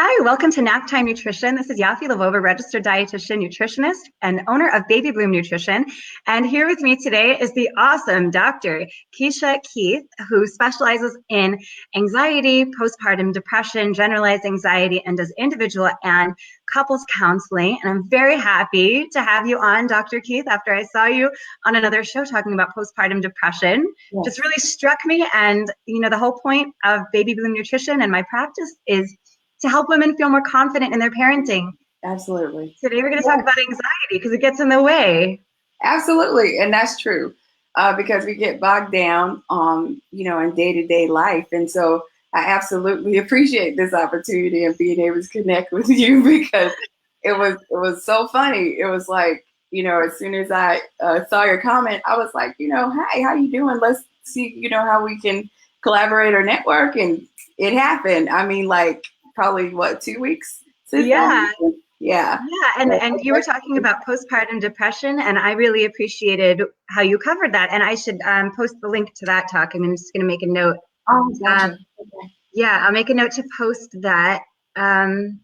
Hi, welcome to Nap Time Nutrition. This is Yaffi Lvova, registered dietitian, nutritionist, and owner of Baby Bloom Nutrition. And here with me today is the awesome Dr. Keshia Keith, who specializes in anxiety, postpartum depression, generalized anxiety, and does individual and couples counseling. And I'm very happy to have you on, Dr. Keith, after I saw you on another show talking about postpartum depression. Yes. Just really struck me. And, the whole point of Baby Bloom Nutrition and my practice is to help women feel more confident in their parenting. Absolutely. Today we're going to talk about anxiety because it gets in the way. Absolutely. And that's true because we get bogged down, in day-to-day life. And so I absolutely appreciate this opportunity of being able to connect with you because it was so funny. It was like, as soon as I saw your comment, I was like, hey, how you doing? Let's see, how we can collaborate or network. And it happened. I mean, probably 2 weeks since yeah and you were talking about postpartum depression, and I really appreciated how you covered that, and I should post the link to that talk. I'm just going to make a note. Gotcha. Okay. I'll make a note to post that in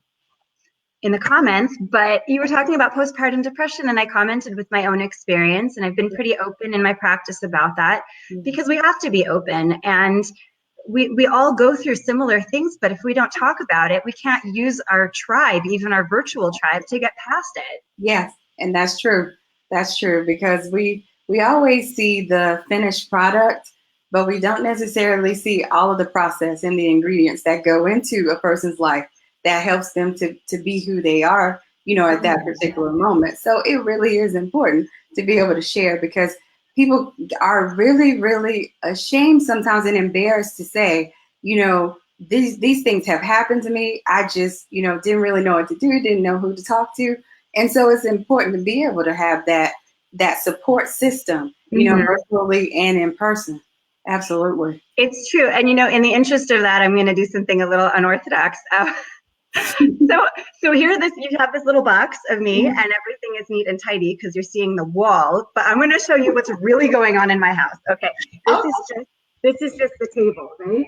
the comments. But you were talking about postpartum depression, and I commented with my own experience, and I've been pretty open in my practice about that because we have to be open, and we all go through similar things, but if we don't talk about it, we can't use our tribe, even our virtual tribe, to get past it. Yes, and that's true. That's true because we always see the finished product, but we don't necessarily see all of the process and the ingredients that go into a person's life that helps them to be who they are, at that particular moment. So it really is important to be able to share because people are really, really ashamed sometimes and embarrassed to say, these things have happened to me. I just, didn't really know what to do, didn't know who to talk to. And so it's important to be able to have that support system, virtually and in person. Absolutely. It's true. And, in the interest of that, I'm going to do something a little unorthodox. So here you have this little box of me and everything is neat and tidy because you're seeing the wall, but I'm going to show you what's really going on in my house. Okay. This is just the table, right?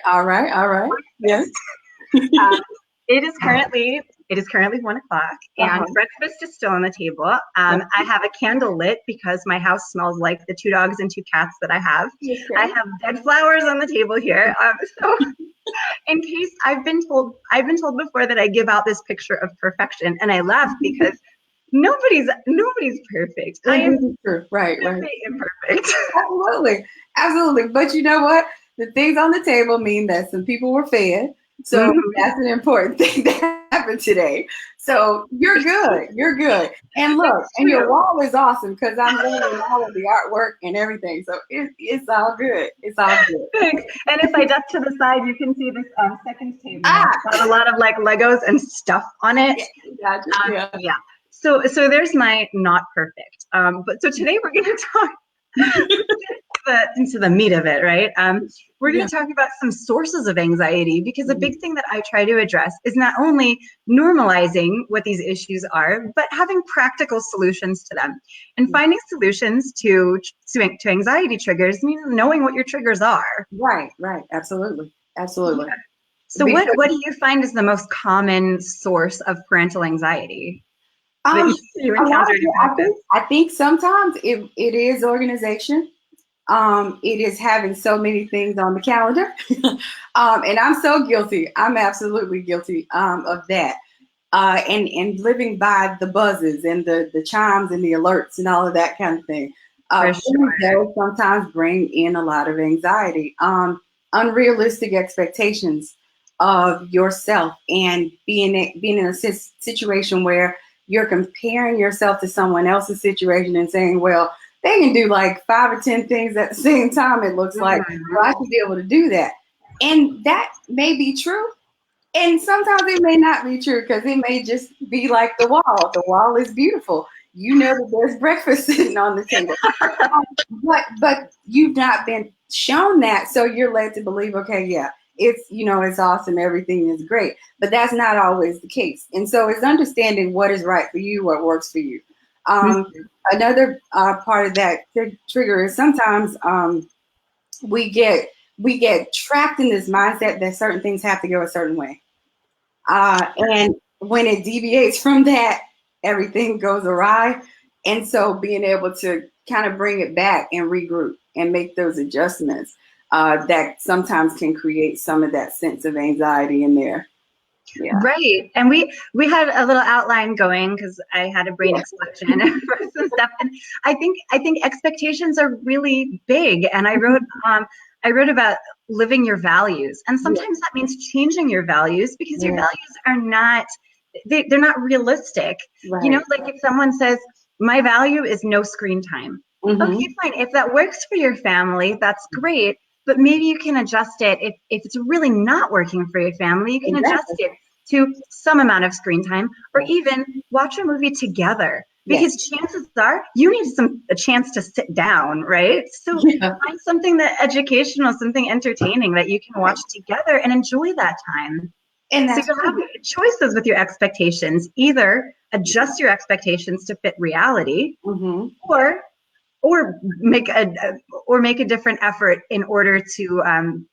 All right. Yes. It is currently 1:00 and breakfast is still on the table. I have a candle lit because my house smells like the 2 dogs and 2 cats that I have. Okay. I have dead flowers on the table here. So in case I've been told before that I give out this picture of perfection, and I laugh because nobody's perfect. I am right. Imperfect. Absolutely. But you know what? The things on the table mean that some people were fed. So that's an important thing that happened today. So you're good. And look, and your wall is awesome because I'm learning all of the artwork and everything. So it's all good. It's all good. Thanks. And if I duck to the side, you can see this second table. It's got a lot of Legos and stuff on it. Gotcha. Yeah. So there's my not perfect. But so today we're going to talk into the meat of it, right? We're going to talk about some sources of anxiety because a big thing that I try to address is not only normalizing what these issues are, but having practical solutions to them. And finding solutions to anxiety triggers means knowing what your triggers are. Right. Absolutely. Yeah. So what do you find is the most common source of parental anxiety? You encountered I think sometimes it is organization. It is having so many things on the calendar. And I'm so guilty. I'm absolutely guilty of that. And living by the buzzes and the chimes and the alerts and all of that kind of thing. Those sometimes bring in a lot of anxiety. Unrealistic expectations of yourself and being in a situation where you're comparing yourself to someone else's situation and saying, well, they can do 5 or 10 things at the same time. It looks like, well, I should be able to do that. And that may be true. And sometimes it may not be true because it may just be like the wall. The wall is beautiful. That there's breakfast sitting on the table. But you've not been shown that. So you're led to believe, okay, yeah, it's awesome. Everything is great. But that's not always the case. And so it's understanding what is right for you, what works for you. Another part of that trigger is sometimes we get trapped in this mindset that certain things have to go a certain way. And when it deviates from that, everything goes awry. And so being able to kind of bring it back and regroup and make those adjustments that sometimes can create some of that sense of anxiety in there. Yeah. Right. And we had a little outline going because I had a brain explosion and some stuff. And I think expectations are really big. And I wrote about living your values. And sometimes that means changing your values because your values are not they're not realistic. Right. You know, like if someone says, my value is no screen time. Okay, fine. If that works for your family, that's great. But maybe you can adjust it. If it's really not working for your family, you can adjust it to some amount of screen time, or even watch a movie together. Because chances are you need a chance to sit down, right? So find something that educational, something entertaining that you can watch together and enjoy that time. And so you'll have choices with your expectations. Either adjust your expectations to fit reality, or make a different effort in order to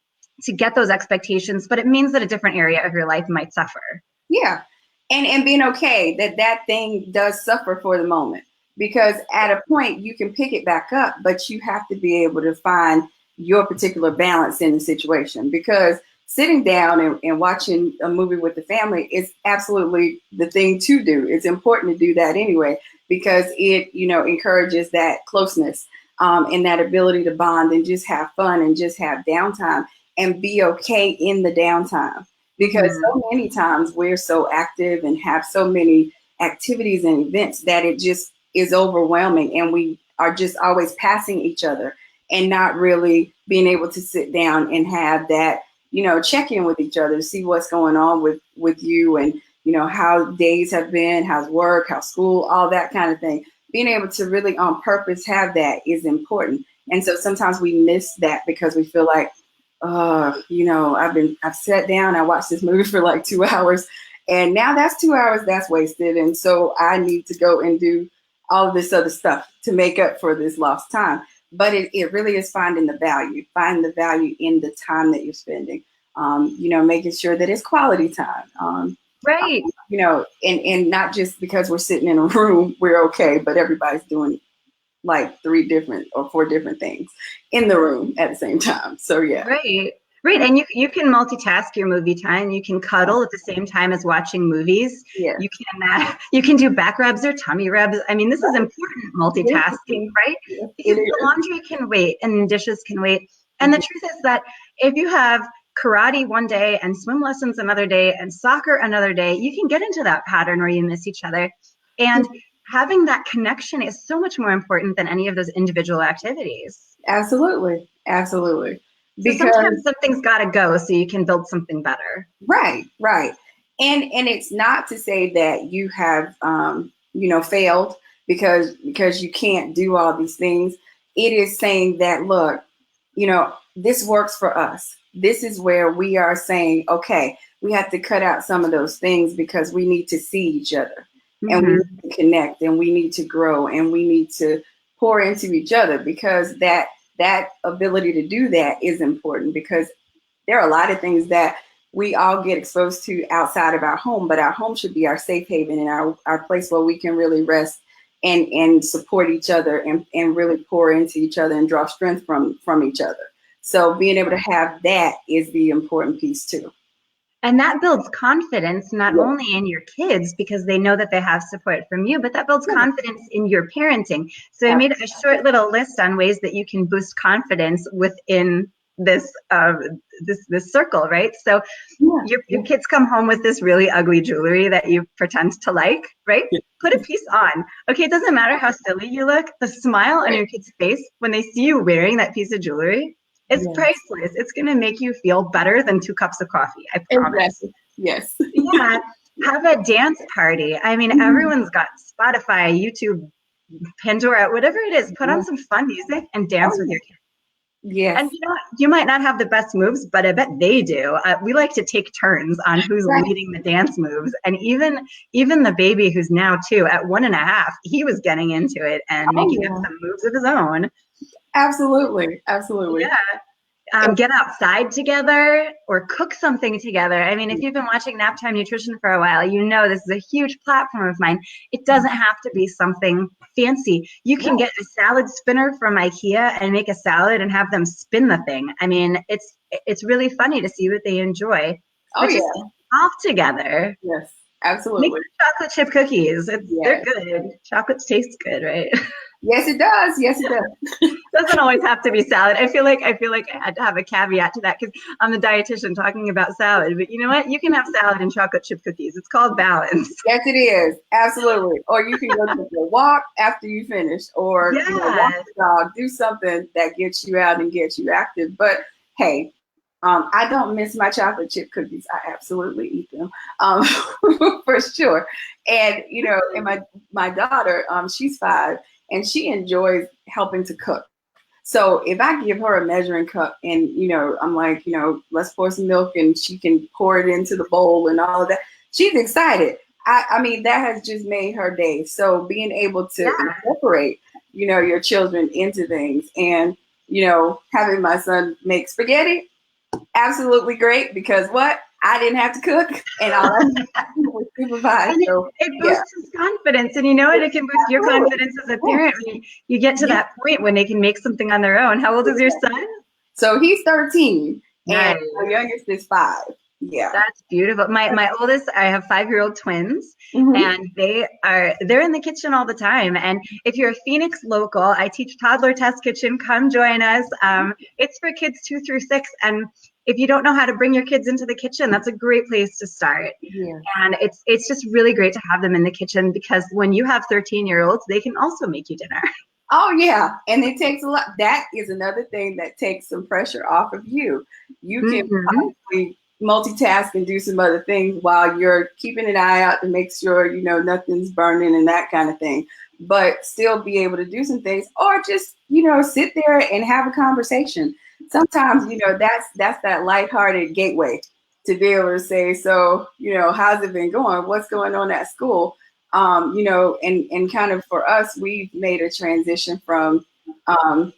get those expectations, but it means that a different area of your life might suffer. Yeah. And being okay that thing does suffer for the moment, because at a point you can pick it back up, but you have to be able to find your particular balance in the situation, because sitting down and watching a movie with the family is absolutely the thing to do. It's important to do that anyway, because it, encourages that closeness and that ability to bond and just have fun and just have downtime and be okay in the downtime. Because so many times we're so active and have so many activities and events that it just is overwhelming, and we are just always passing each other and not really being able to sit down and have that, check in with each other to see what's going on with you, and, how days have been, how's work, how's school, all that kind of thing. Being able to really on purpose have that is important. And so sometimes we miss that because we feel like, I've sat down, I watched this movie for like 2 hours, and now that's 2 hours that's wasted. And so I need to go and do all of this other stuff to make up for this lost time. But it really is finding the value in the time that you're spending, making sure that it's quality time. Right. And not just because we're sitting in a room, we're okay, but everybody's doing like 3 different or 4 different things in the room at the same time. So yeah. Right. And you can multitask your movie time. You can cuddle at the same time as watching movies. Yeah. You can do back rubs or tummy rubs. I mean, this is important multitasking, right? Because the laundry can wait and dishes can wait. And the truth is that if you have karate one day and swim lessons another day and soccer another day, you can get into that pattern where you miss each other. And having that connection is so much more important than any of those individual activities. Absolutely. Because sometimes something's got to go so you can build something better. Right. And it's not to say that you have, failed because you can't do all these things. It is saying that, look, this works for us. This is where we are saying, okay, we have to cut out some of those things because we need to see each other. And we need to connect, and we need to grow, and we need to pour into each other, because that ability to do that is important, because there are a lot of things that we all get exposed to outside of our home, but our home should be our safe haven and our place where we can really rest and support each other and really pour into each other and draw strength from each other. So being able to have that is the important piece too. And that builds confidence, not only in your kids because they know that they have support from you, but that builds confidence in your parenting. So I made a short little list on ways that you can boost confidence within this this circle, right? So your kids come home with this really ugly jewelry that you pretend to like, right? Put a piece on. Okay, it doesn't matter how silly you look. The smile on your kid's face when they see you wearing that piece of jewelry, it's priceless. It's going to make you feel better than 2 cups of coffee. I promise. Yes. Yeah. Have a dance party. I mean, everyone's got Spotify, YouTube, Pandora, whatever it is. Put on some fun music and dance with your kids. Yes. And you might not have the best moves, but I bet they do. We like to take turns on who's leading the dance moves. And even the baby who's now 2 at 1.5, he was getting into it and making up some moves of his own. Absolutely. Yeah. get outside together or cook something together. I mean, if you've been watching Naptime Nutrition for a while, you know this is a huge platform of mine. It doesn't have to be something fancy. You can get a salad spinner from IKEA and make a salad and have them spin the thing. I mean, it's really funny to see what they enjoy. Oh, but just off together. Yes, absolutely. Make chocolate chip cookies. They're good. Chocolate tastes good, right? Yes, it does. Yes, it does. Doesn't always have to be salad. I feel like I had to have a caveat to that because I'm the dietitian talking about salad. But you know what? You can have salad and chocolate chip cookies. It's called balance. Yes, it is. Absolutely. Or you can go take a walk after you finish, or walk the dog, do something that gets you out and gets you active. But hey, I don't miss my chocolate chip cookies. I absolutely eat them, for sure. And and my daughter, she's 5. And she enjoys helping to cook. So if I give her a measuring cup and, I'm like, let's pour some milk and she can pour it into the bowl and all of that, she's excited. I mean, that has just made her day. So being able to incorporate, your children into things and, having my son make spaghetti, absolutely great because I didn't have to cook, and all I was supervised. So, it boosts his confidence, and it can boost your confidence as a parent when you get to that point when they can make something on their own. How old is your son? So he's 13, and my youngest is 5. Yeah, that's beautiful. My oldest, I have 5-year-old twins, and they're in the kitchen all the time. And if you're a Phoenix local, I teach toddler test kitchen. Come join us. It's for kids 2 through 6, and if you don't know how to bring your kids into the kitchen, that's a great place to start. Yeah. And it's just really great to have them in the kitchen because when you have 13-year-olds, they can also make you dinner. Oh, yeah. And it takes a lot. That is another thing that takes some pressure off of you. You can probably multitask and do some other things while you're keeping an eye out to make sure, nothing's burning and that kind of thing. But still be able to do some things or just, sit there and have a conversation. Sometimes, that's that lighthearted gateway to be able to say, so, how's it been going? What's going on at school? And kind of for us, we've made a transition from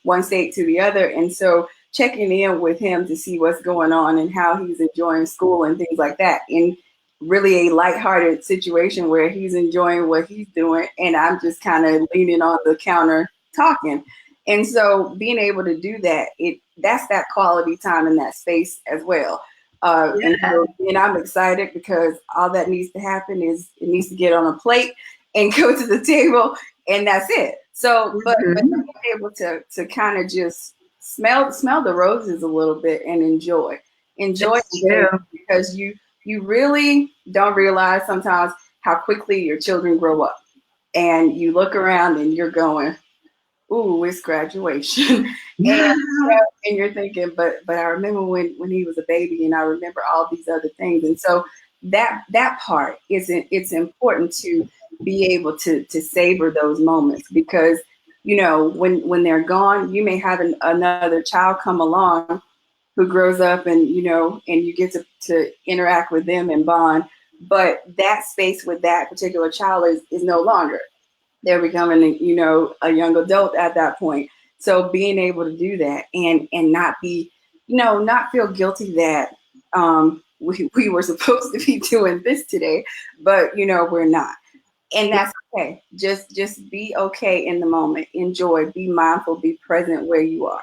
one state to the other. And so checking in with him to see what's going on and how he's enjoying school and things like that in really a lighthearted situation where he's enjoying what he's doing. And I'm just kind of leaning on the counter talking. And so being able to do that, that's that quality time in that space as well. And I'm excited because all that needs to happen is it needs to get on a plate and go to the table, and that's it. So, but being able to kind of just smell the roses a little bit and enjoy because you really don't realize sometimes how quickly your children grow up, and you look around and you're going, ooh, it's graduation. And you're thinking, but I remember when he was a baby, and I remember all these other things. And so that part it's important to be able to savor those moments because, when they're gone, you may have another child come along who grows up and, and you get to interact with them and bond. But that space with that particular child is no longer. They're becoming, a young adult at that point. So being able to do that and not be, not feel guilty that we were supposed to be doing this today, but, we're not. And that's okay. Just be okay in the moment. Enjoy, be mindful, be present where you are.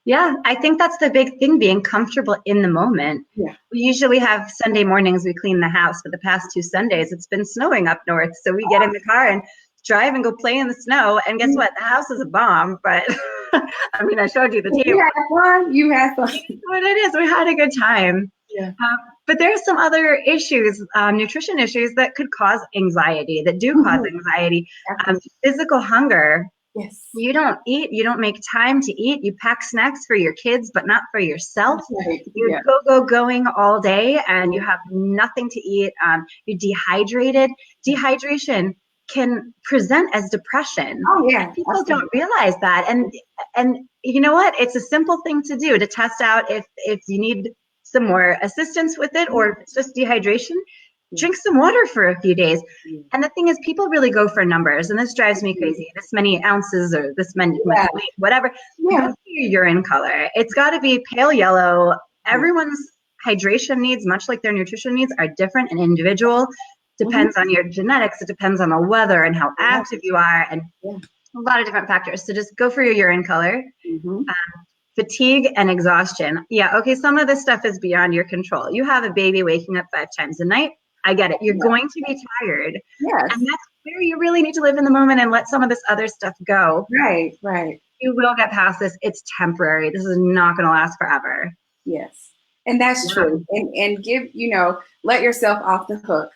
Yeah, I think that's the big thing, being comfortable in the moment. Yeah. We usually have Sunday mornings, we clean the house. For the past 2 Sundays, it's been snowing up north. So we get in the car and drive and go play in the snow. And guess what? The house is a bomb, but I mean, I showed you the table. You had fun. What it is, we had a good time. Yeah. But there are some other issues, nutrition issues that could cause anxiety, that do cause anxiety. Physical hunger. Yes. You don't eat, you don't make time to eat. You pack snacks for your kids, but not for yourself. Right. You're going all day and you have nothing to eat. You're dehydrated. Dehydration can present as depression. Oh yeah. People don't realize that. And you know what? It's a simple thing to do to test out if you need some more assistance with it or if it's just dehydration. Drink some water for a few days. And the thing is, people really go for numbers, and this drives me crazy. This many ounces or this many weight, whatever. Yeah. your urine color. It's got to be pale yellow. Everyone's hydration needs, much like their nutrition needs, are different and individual. Depends on your genetics. It depends on the weather and how active you are, and a lot of different factors. So just go for your urine color. Fatigue and exhaustion. Yeah, okay, some of this stuff is beyond your control. You have a baby waking up 5 times a night. I get it. You're going to be tired. Yes. And that's where you really need to live in the moment and let some of this other stuff go. Right, right. You will get past this. It's temporary. This is not going to last forever. Yes. And that's true. And give, let yourself off the hook.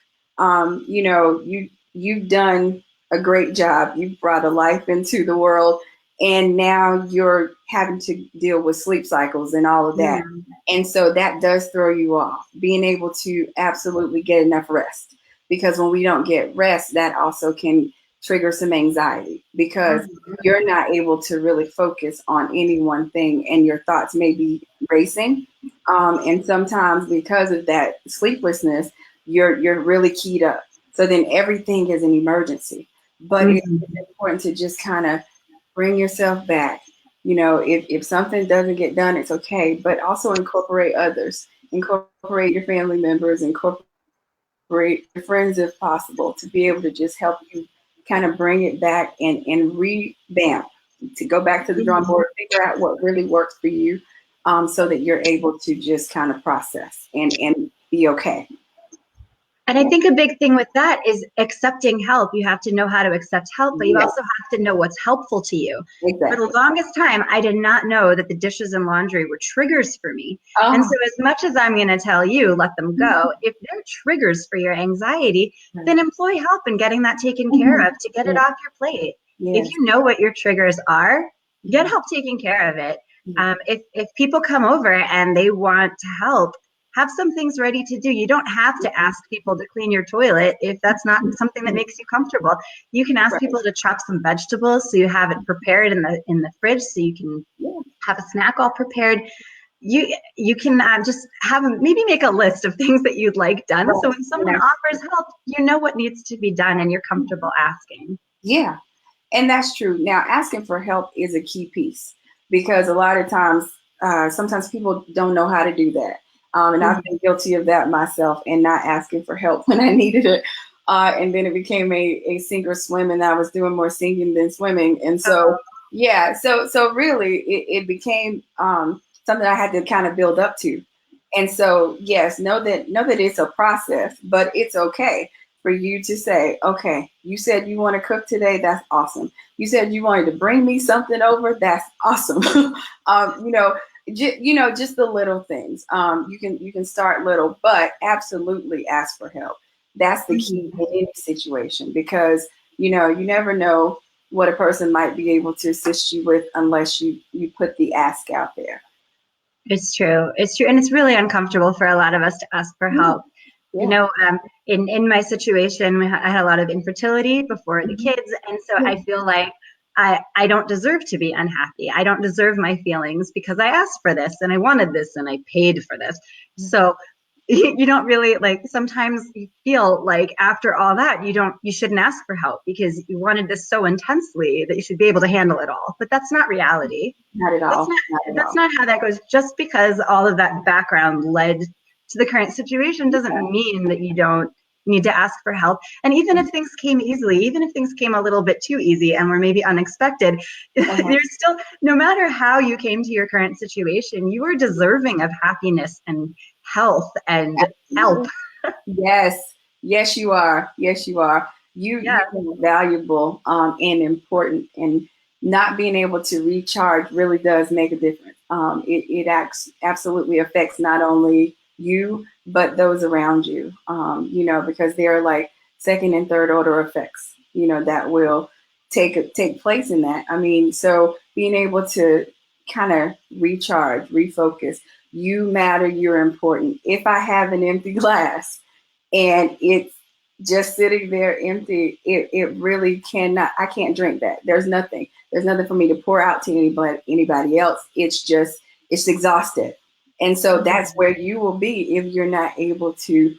You've done a great job. You've brought a life into the world, and now you're having to deal with sleep cycles and all of that. And so that does throw you off, being able to absolutely get enough rest, because when we don't get rest, that also can trigger some anxiety, because you're not able to really focus on any one thing, and your thoughts may be racing. And sometimes because of that sleeplessness, you're really keyed up. So then everything is an emergency. But it's important to just kind of bring yourself back. If something doesn't get done, it's okay. But also incorporate others, incorporate your family members, incorporate your friends if possible, to be able to just help you kind of bring it back and revamp, to go back to the drawing board, figure out what really works for you, so that you're able to just kind of process and be okay. And I think a big thing with that is accepting help. You have to know how to accept help, but you also have to know what's helpful to you. Exactly. For the longest time, I did not know that the dishes and laundry were triggers for me. And so as much as I'm going to tell you, let them go, if they're triggers for your anxiety, then employ help in getting that taken care of to get it off your plate. If you know what your triggers are, get help taking care of it. If people come over and they want to help, have some things ready to do. You don't have to ask people to clean your toilet if that's not something that makes you comfortable. You can ask people to chop some vegetables so you have it prepared in the fridge, so you can have a snack all prepared. You can just maybe make a list of things that you'd like done. So when someone offers help, you know what needs to be done and you're comfortable asking. Yeah, and that's true. Now, asking for help is a key piece, because a lot of times, sometimes people don't know how to do that. And I've been guilty of that myself, and not asking for help when I needed it. And then it became a sink or swim, and I was doing more sinking than swimming. And so, so really it became something I had to kind of build up to. And so, yes, know that it's a process, but it's okay for you to say, okay, you said you want to cook today. That's awesome. You said you wanted to bring me something over. That's awesome. Just the little things. You can start little, but absolutely ask for help. That's the key in any situation, because you never know what a person might be able to assist you with unless you put the ask out there. It's true. And it's really uncomfortable for a lot of us to ask for help. In my situation, I had a lot of infertility before the kids. And so I feel like I don't deserve to be unhappy. I don't deserve my feelings because I asked for this and I wanted this and I paid for this. So you don't really, sometimes you feel like after all that, you shouldn't ask for help because you wanted this so intensely that you should be able to handle it all. But that's not reality. Not at all. That's not how that goes. Just because all of that background led to the current situation doesn't mean that you don't need to ask for help. And even if things came easily, even if things came a little bit too easy and were maybe unexpected, there's still, no matter how you came to your current situation, you are deserving of happiness and health and help. Yes, you are. You're valuable and important, and not being able to recharge really does make a difference. It absolutely affects not only you, but those around you, because there are like second and third order effects, that will take place in that. I mean, so being able to kind of recharge, refocus, you matter, you're important. If I have an empty glass and it's just sitting there empty, it really I can't drink that. There's nothing for me to pour out to anybody else. It's exhausted. And so that's where you will be if you're not able to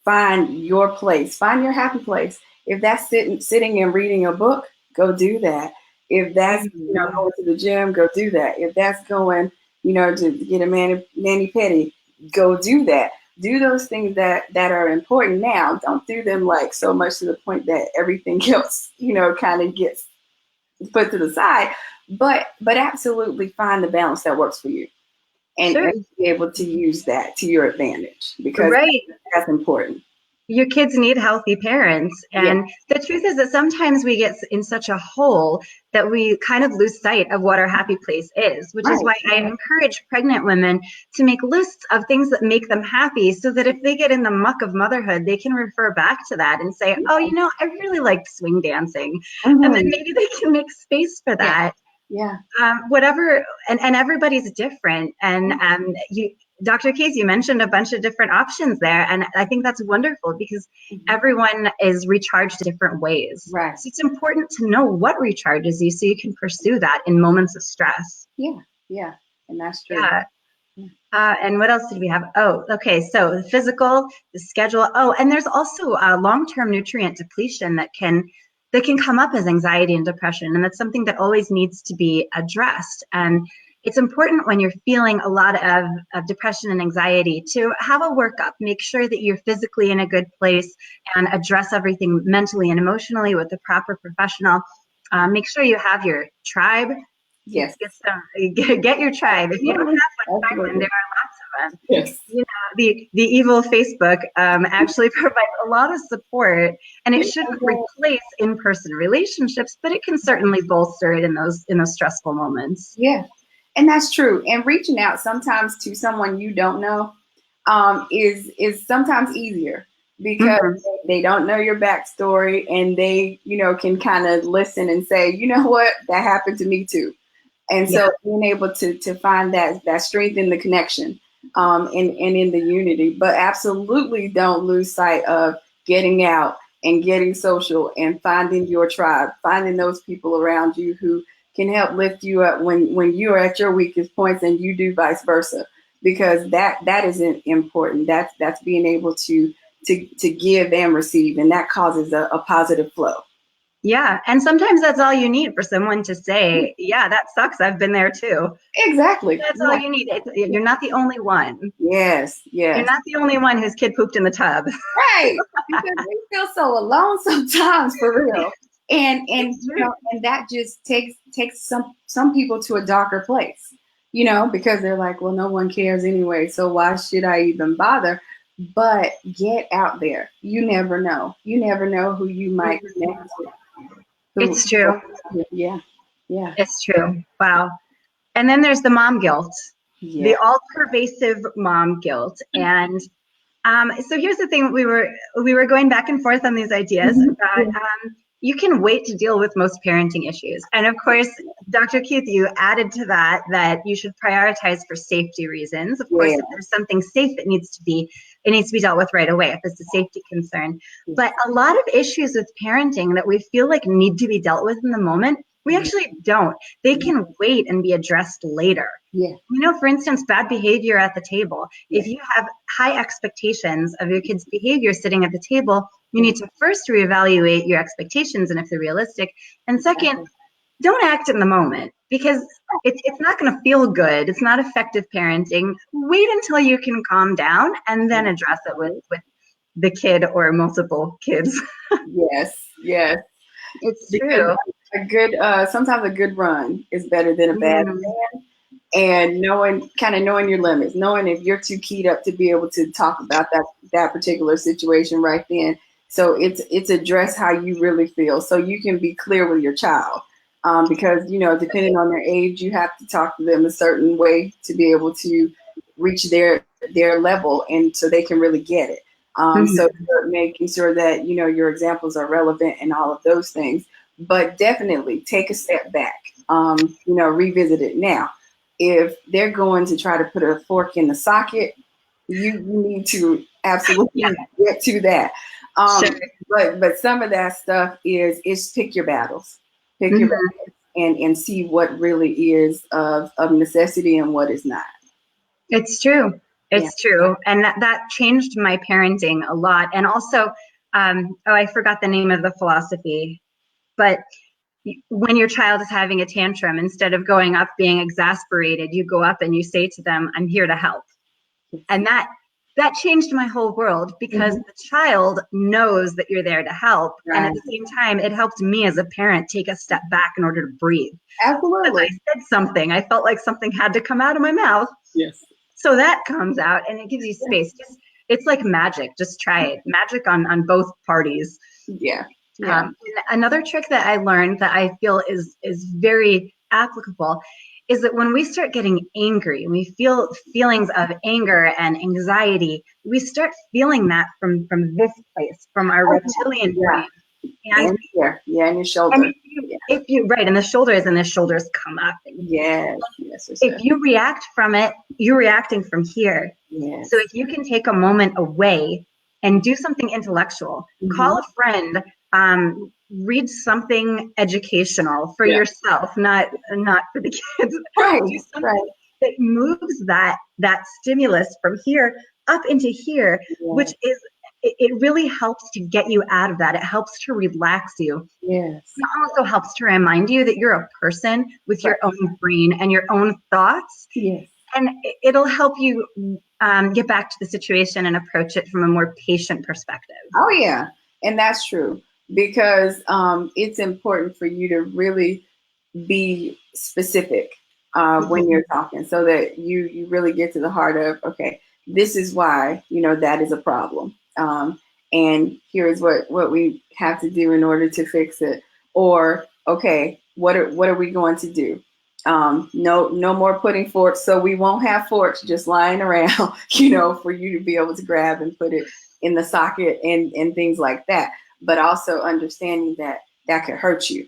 find your place, find your happy place. If that's sitting and reading a book, go do that. If that's, going to the gym, go do that. If that's going, to get a mani pedi, go do that. Do those things that are important now. Don't do them like so much to the point that everything else, kind of gets put to the side. But absolutely find the balance that works for you, and be able to use that to your advantage, because that's important. Your kids need healthy parents. And the truth is that sometimes we get in such a hole that we kind of lose sight of what our happy place is, which is why I encourage pregnant women to make lists of things that make them happy, so that if they get in the muck of motherhood, they can refer back to that and say, oh, I really liked swing dancing. And then maybe they can make space for that. Whatever. And everybody's different. And Dr. Keith, you mentioned a bunch of different options there, and I think that's wonderful, because everyone is recharged different ways. Right. So it's important to know what recharges you, so you can pursue that in moments of stress. Yeah, and that's true. And what else did we have? Oh, okay. So the physical, the schedule. Oh, and there's also long-term nutrient depletion that can come up as anxiety and depression, and that's something that always needs to be addressed. And it's important when you're feeling a lot of depression and anxiety to have a workup, make sure that you're physically in a good place, and address everything mentally and emotionally with the proper professional. Make sure you have your tribe. Yes. Get your tribe. If you don't have one, find one. There are lots of them. Yes. The evil Facebook actually provides a lot of support, and it shouldn't replace in-person relationships, but it can certainly bolster it in those stressful moments. Yeah. And that's true. And reaching out sometimes to someone you don't know is sometimes easier, because they don't know your backstory, and they, can kind of listen and say, you know what, that happened to me too. And so being able to find that strength in the connection and in the unity, but absolutely don't lose sight of getting out and getting social and finding your tribe, finding those people around you who can help lift you up when you are at your weakest points, and you do vice versa, because that is important. That's being able to give and receive, and that causes a positive flow. Yeah, and sometimes that's all you need for someone to say, yeah, that sucks, I've been there too. Exactly. That's all you need. You're not the only one. Yes. You're not the only one whose kid pooped in the tub. Right. Because we feel so alone sometimes, for real. And and that just takes some people to a darker place, because they're like, well, no one cares anyway, so why should I even bother? But get out there. You never know. You never know who you might connect with. It's true. Yeah. It's true. Wow. And then there's the mom guilt, the all-pervasive mom guilt. And so here's the thing: we were going back and forth on these ideas about you can wait to deal with most parenting issues. And of course, Dr. Keith, you added to that you should prioritize for safety reasons. Of course, if there's something safe that needs to be dealt with right away, if it's a safety concern. But a lot of issues with parenting that we feel like need to be dealt with in the moment, we actually don't. They can wait and be addressed later. Yeah. For instance, bad behavior at the table. If you have high expectations of your kid's behavior sitting at the table, you need to first reevaluate your expectations and if they're realistic. And second, don't act in the moment, because it's not going to feel good. It's not effective parenting. Wait until you can calm down and then address it with the kid or multiple kids. Yes. It's true. Sometimes a good run is better than a bad plan. And knowing your limits, knowing if you're too keyed up to be able to talk about that particular situation right then. So it's address how you really feel, so you can be clear with your child. Because, depending on their age, you have to talk to them a certain way to be able to reach their level, and so they can really get it. So you're making sure that, your examples are relevant and all of those things, but definitely take a step back, revisit it. Now, if they're going to try to put a fork in the socket, you need to absolutely get to that. But some of that stuff is pick your battles. Pick your battles and see what really is of necessity and what is not. It's true. It's true. And that changed my parenting a lot. And also, I forgot the name of the philosophy, but when your child is having a tantrum, instead of going up being exasperated, you go up and you say to them, I'm here to help. And that changed my whole world, because the child knows that you're there to help. Right. And at the same time, it helped me as a parent take a step back in order to breathe. Absolutely. I said something. I felt like something had to come out of my mouth. Yes. So that comes out and it gives you space. It's like magic. Just try it. Magic on both parties. Yeah. Another trick that I learned that I feel is very applicable is that when we start getting angry, we feel feelings of anger and anxiety, we start feeling that from this place, from our reptilian brain. And here, in your shoulder. And if you right, and the shoulders come up. Yes. If you react from it, you're reacting from here. Yes. So if you can take a moment away and do something intellectual, call a friend, read something educational for yourself, not for the kids. Right. Do something that moves that stimulus from here up into here, which is, it really helps to get you out of that. It helps to relax you. Yes. It also helps to remind you that you're a person with your own brain and your own thoughts. Yes. And it'll help you get back to the situation and approach it from a more patient perspective. Oh, yeah. And that's true, because it's important for you to really be specific when you're talking, so that you really get to the heart of, okay, this is why, that is a problem. And here's what we have to do in order to fix it. Or, okay, what are we going to do? No more putting forks, so we won't have forks just lying around, for you to be able to grab and put it in the socket and things like that. But also understanding that could hurt you.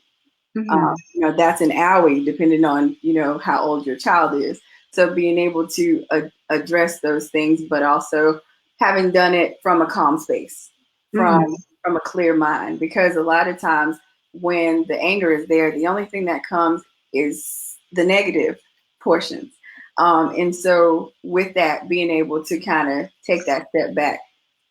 That's an owie, depending on, how old your child is. So being able to address those things, but also having done it from a calm space, from a clear mind, because a lot of times when the anger is there, the only thing that comes is the negative portions. And so with that, being able to kind of take that step back,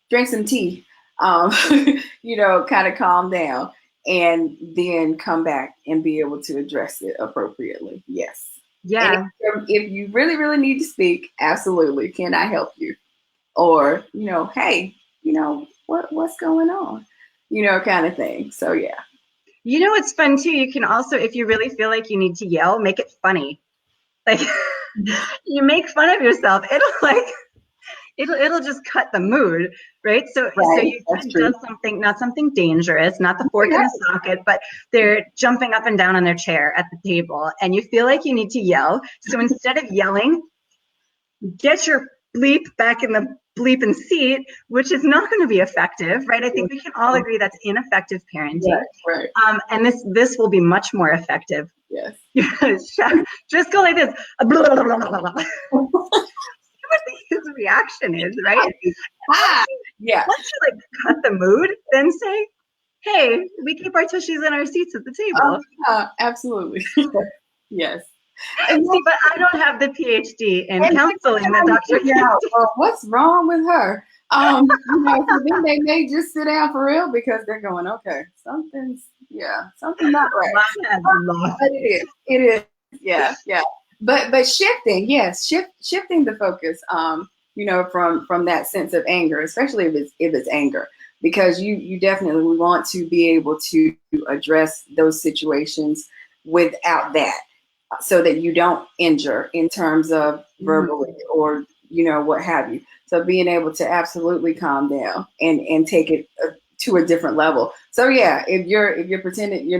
drink some tea, kind of calm down, and then come back and be able to address it appropriately. Yes. Yeah. And if you really, really need to speak, absolutely. Can I help you? Or, hey, what's going on? Kind of thing. So, yeah. It's fun too. You can also, if you really feel like you need to yell, make it funny. Like you make fun of yourself. It'll just cut the mood, right? So you do something, not something dangerous, not the fork in the socket, but they're jumping up and down on their chair at the table, and you feel like you need to yell. So instead of yelling, get your bleep back in the bleeping seat, which is not going to be effective, right? I think we can all agree that's ineffective parenting. Right. And this will be much more effective. Yes. Just go like this. What his reaction is, right? Yeah. Once you cut the mood, then say, hey, we keep our tushies in our seats at the table. Absolutely. Yes. See, but I don't have the PhD in counseling that Dr. Well, what's wrong with her? So then they may just sit down for real, because they're going, okay, something's not right. But it is. Yeah. But shifting, shifting the focus, from that sense of anger, especially if it's anger, because you definitely want to be able to address those situations without that, so that you don't injure in terms of verbally or, what have you. So being able to absolutely calm down and take it to a different level. So if you're pretending, you're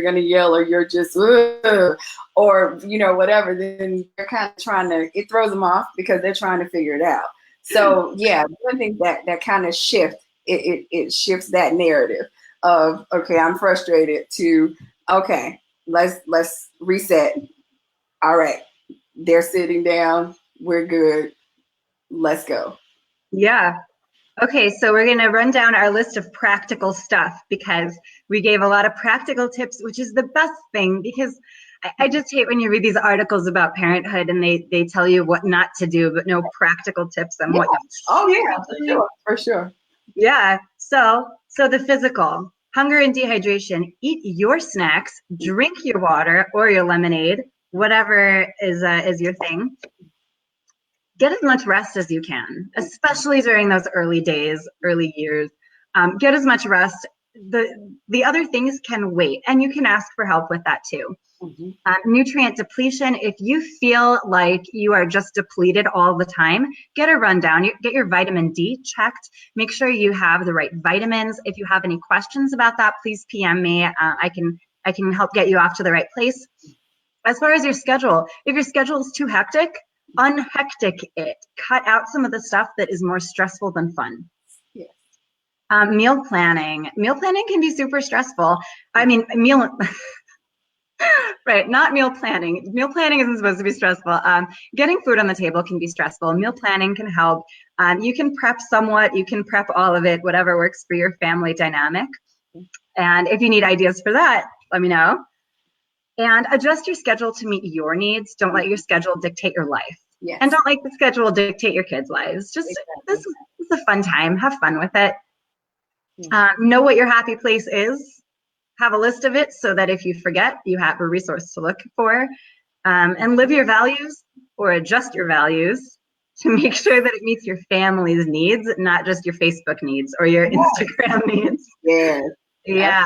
going to yell, or you're just, or, whatever, then you're kind of it throws them off, because they're trying to figure it out. So one thing that kind of it shifts that narrative of, okay, I'm frustrated, to, okay, let's reset. All right, they're sitting down. We're good. Let's go. Yeah. Okay, so we're going to run down our list of practical stuff, because we gave a lot of practical tips, which is the best thing, because I just hate when you read these articles about parenthood and they tell you what not to do, but no practical tips on what. Oh, yeah, for sure. Yeah. So the physical. hunger and dehydration, eat your snacks, drink your water or your lemonade, whatever is your thing. Get as much rest as you can, especially during those early days, early years. Get as much rest. The other things can wait, and you can ask for help with that too. Nutrient depletion, if you feel like you are just depleted all the time, get a rundown, get your vitamin D checked, make sure you have the right vitamins. If you have any questions about that, please PM me. I can help get you off to the right place. As far as your schedule, if your schedule is too hectic, unhectic it. Cut out some of the stuff that is more stressful than fun. Yes. Meal planning. Meal planning can be super stressful. I mean, right, not meal planning. Meal planning isn't supposed to be stressful. Getting food on the table can be stressful. Meal planning can help. You can prep somewhat. You can prep all of it, whatever works for your family dynamic. And if you need ideas for that, let me know. And adjust your schedule to meet your needs. Don't let your schedule dictate your life. Yes. And don't let the schedule dictate your kids' lives. Just this is a fun time. Have fun with it. Know what your happy place is. Have a list of it so that if you forget, you have a resource to look for. And live your values or adjust your values to make sure that it meets your family's needs, not just your Facebook needs or your Instagram needs. Yes. Yeah.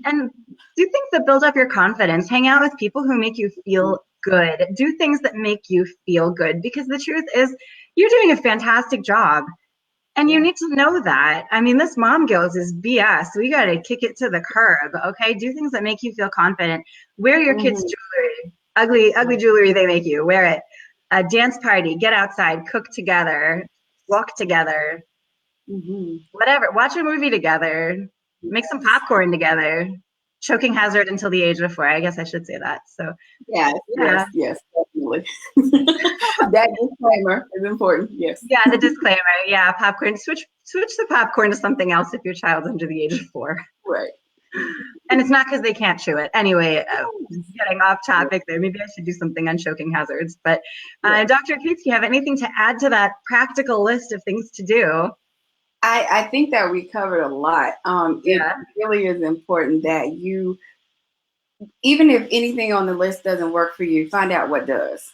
And do things that build up your confidence. Hang out with people who make you feel good. Do things that make you feel good, because the truth is you're doing a fantastic job and you need to know that. I mean, this mom guilt is BS. We got to kick it to the curb. Okay. Do things that make you feel confident. Wear your kids' jewelry, ugly jewelry they make you. Wear it. A dance party, get outside, cook together, walk together, whatever. Watch a movie together. Make some popcorn together. Choking hazard until the age of 4. I guess I should say that. So yes, definitely. That disclaimer is important. Yes. Yeah, the disclaimer. Yeah, popcorn. Switch the popcorn to something else if your child's under the age of 4. Right. And it's not because they can't chew it. Anyway, getting off topic there. Maybe I should do something on choking hazards. But Dr. Keith, do you have anything to add to that practical list of things to do? I think that we covered a lot. It really is important that you, even if anything on the list doesn't work for you, find out what does.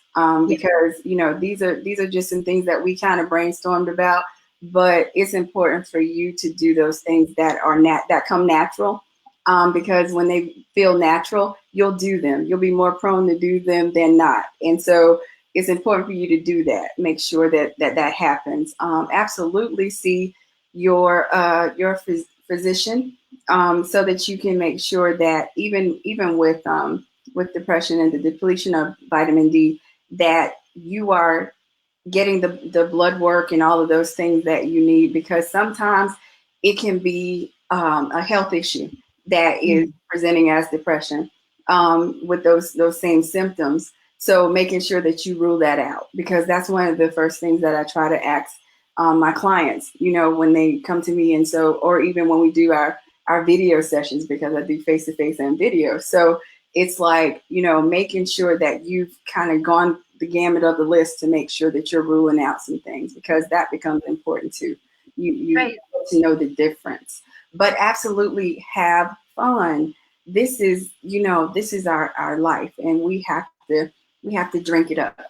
Because these are just some things that we kind of brainstormed about. But it's important for you to do those things that are that come natural. Because when they feel natural, you'll do them. You'll be more prone to do them than not. And so it's important for you to do that. Make sure that happens. Absolutely see your physician so that you can make sure that even with depression and the depletion of vitamin D, that you are getting the blood work and all of those things that you need, because sometimes it can be a health issue that is presenting as depression with those same symptoms. So making sure that you rule that out, because that's one of the first things that I try to ask my clients, when they come to me. And so, or even when we do our video sessions, because I do face-to-face and video. So it's like, making sure that you've kind of gone the gamut of the list to make sure that you're ruling out some things, because that becomes important too. You right. To know the difference, but absolutely have fun. This is, our life, and we have to drink it up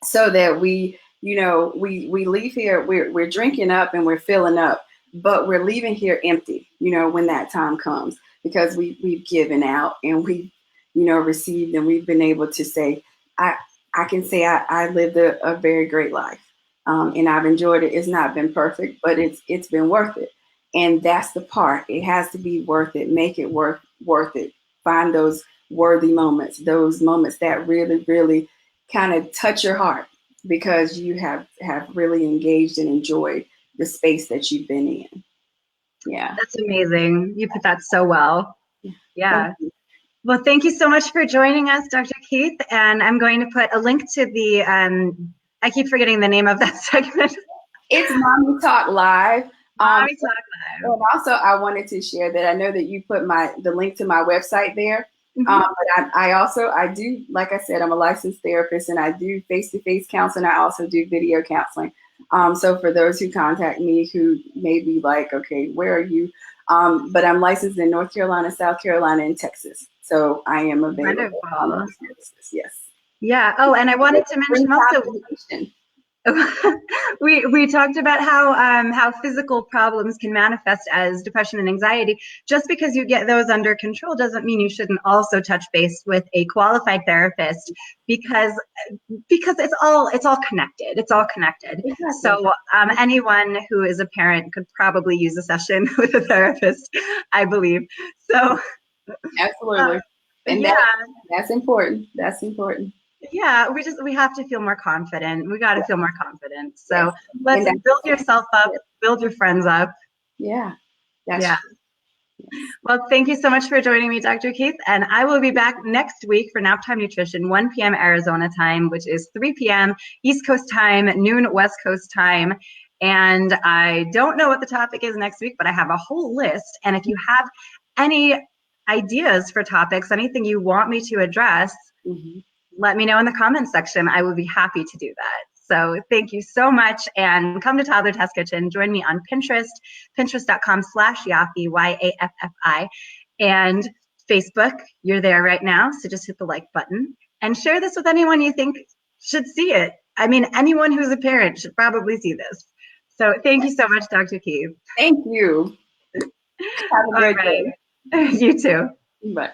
so that we leave here, we're drinking up and we're filling up, but we're leaving here empty, when that time comes, because we've given out and we've, received, and we've been able to say, I can say I lived a very great life. And I've enjoyed it. It's not been perfect, but it's been worth it. And that's the part. It has to be worth it. Make it worth it. Find those worthy moments, those moments that really, really kind of touch your heart, because you have really engaged and enjoyed the space that you've been in. Yeah. That's amazing. You put that so well. Yeah. Well, thank you so much for joining us, Dr. Keith. And I'm going to put a link to the, I keep forgetting the name of that segment. It's Mommy Talk Live. Mommy Talk Live. And also, I wanted to share that I know that you put the link to my website there. But I do, like I said, I'm a licensed therapist, and I do face-to-face counseling. I also do video counseling. So for those who contact me who may be like, okay, where are you? But I'm licensed in North Carolina, South Carolina, and Texas. So I am available on Wonderful. those services. Yes. Yeah. Oh, and I wanted to mention also, we talked about how physical problems can manifest as depression and anxiety. Just because you get those under control doesn't mean you shouldn't also touch base with a qualified therapist, because it's all connected. It's all connected. Exactly. So anyone who is a parent could probably use a session with a therapist, I believe. So absolutely. And yeah, that's important. That's important. Yeah, we have to feel more confident. We got to feel more confident. So let's build yourself up, build your friends up. Yeah. Yeah. Well, thank you so much for joining me, Dr. Keith. And I will be back next week for Nap Time Nutrition, 1 p.m. Arizona time, which is 3 p.m. East Coast time, noon West Coast time. And I don't know what the topic is next week, but I have a whole list. And if you have any ideas for topics, anything you want me to address, let me know in the comments section. I would be happy to do that. So thank you so much, and come to Toddler Test Kitchen. Join me on Pinterest, pinterest.com/Yaffi, YAFFI, and Facebook. You're there right now, so just hit the like button and share this with anyone you think should see it. I mean, anyone who's a parent should probably see this. So thank you so much, Dr. Keith. Thank you. Have a great day. You too. Bye.